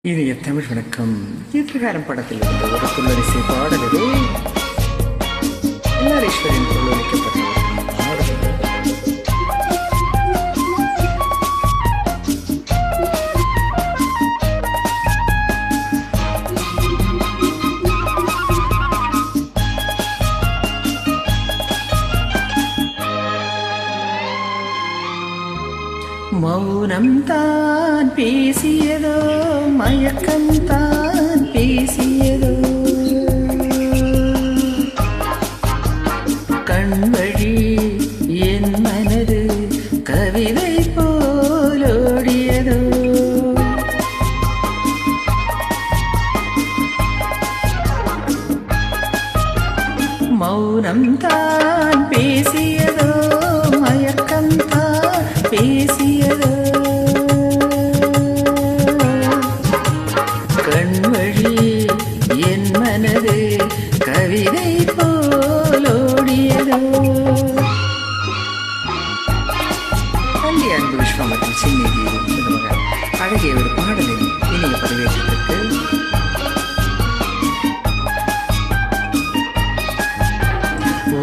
இனிய தமிழ் வணக்கம். கீர்த்திகாரம் படத்தில் இருந்த ஒரு துள்ளரிசை பாடல் இது. எல்லாரீஸ்வரின் பொருளளிக்கப்பட்ட பாடல். மௌனம் தான் பேசியதோ, மயக்கம் தான் பேசியதோ, கண்வழி என் மனது கவிதை போலோடியதோ. மௌனம் தான் பேசியதோ, மயக்கம் தான் பேசியதோ, கண்வழி என் மனது கவிதை போலோடியதோ. பள்ளி அன்பு விஸ்வாமத்தில் சின்னி அழகிய ஒரு பாடலின் இனிய பதிவேற்றத்திற்கு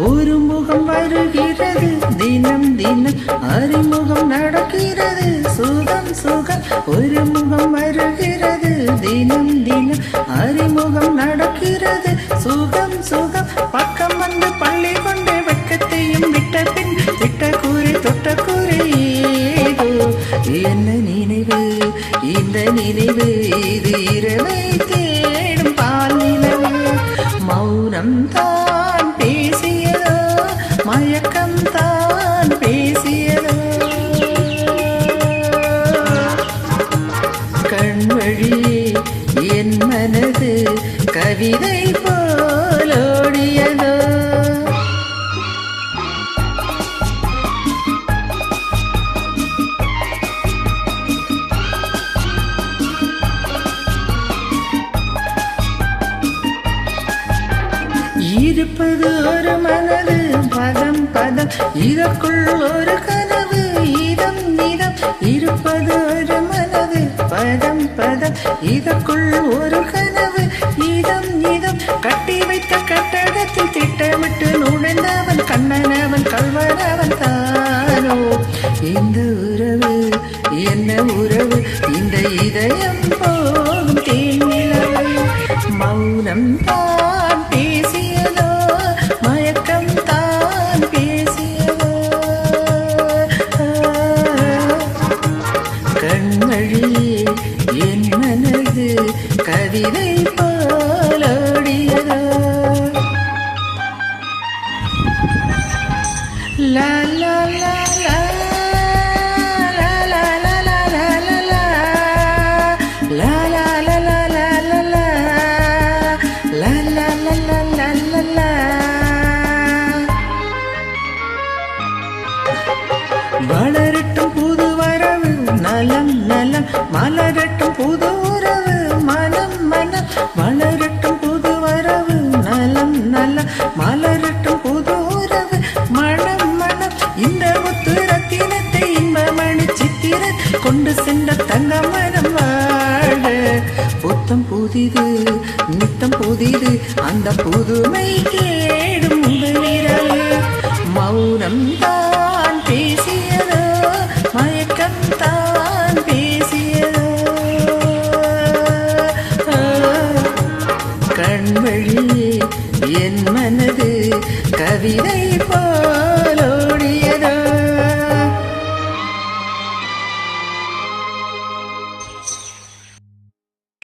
ஒரு முகம் வருகிறது தினம் தினம், அறிமுகம் நடக்கிறது சுகம் சுகம். ஒரு முகம் வருகிறது தினம் தினம், அறிமுகம் நடக்கிறது சுகம் சுகம். பக்கம் வந்து பள்ளி கொண்டு வெட்கத்தையும் விட்ட பின் விட்ட கூறி தொட்ட கூறி ஏதோ என்ன நினைவு, இந்த நினைவு இது இரவை தேடும் பால் நிலவு. மௌனம் தான் பேசியதோ, மயக்கம் தான் பேசியதோ, கண்வழி என் மனது கவிதை போலோடியதோ. இருப்பது ஒரு மனது பதம் பதம், இதற்குள் ஒரு கனவு இதம் இதம். இருப்பது ஒரு மனது பதம் பதம், இதற்குள் ஒரு கனவு இதம் இதம். கட்டி வைத்த கட்டடத்தில் திட்டமிட்டு நுழைந்தவன் கண்ணனவன் கல்வனவன் தானோ. இந்த உறவு என்ன உறவு, இந்த இதயம் போகும் தேனிலவு. மௌனம் தான் பேசியதோ, மயக்கம் தான் பேசியதோ, கண்வழி என் மனது கவிதை போலோடியதோ. லா லா லா லா வளரட்டும் புது வரவு நலம் நலம், மலரட்டும் புது உறவு மனம் மனம். வளரட்டும் புது வரவு நலம் நலம், மலரட்டும் புது உறவு மனம் மனம். இந்த முத்து ரத்தினத்தை இன்பமணி சித்திரை கொண்டு சென்ற தங்க மனம் வாழ. புத்தம் புதிது நித்தம் புதிது, அந்த புதுமை கேடும் விரல். மௌனம் தான் பேசியதோ, மயக்கம் தான் பேசியதோ, கண்வழி என் மனது கவிதை போ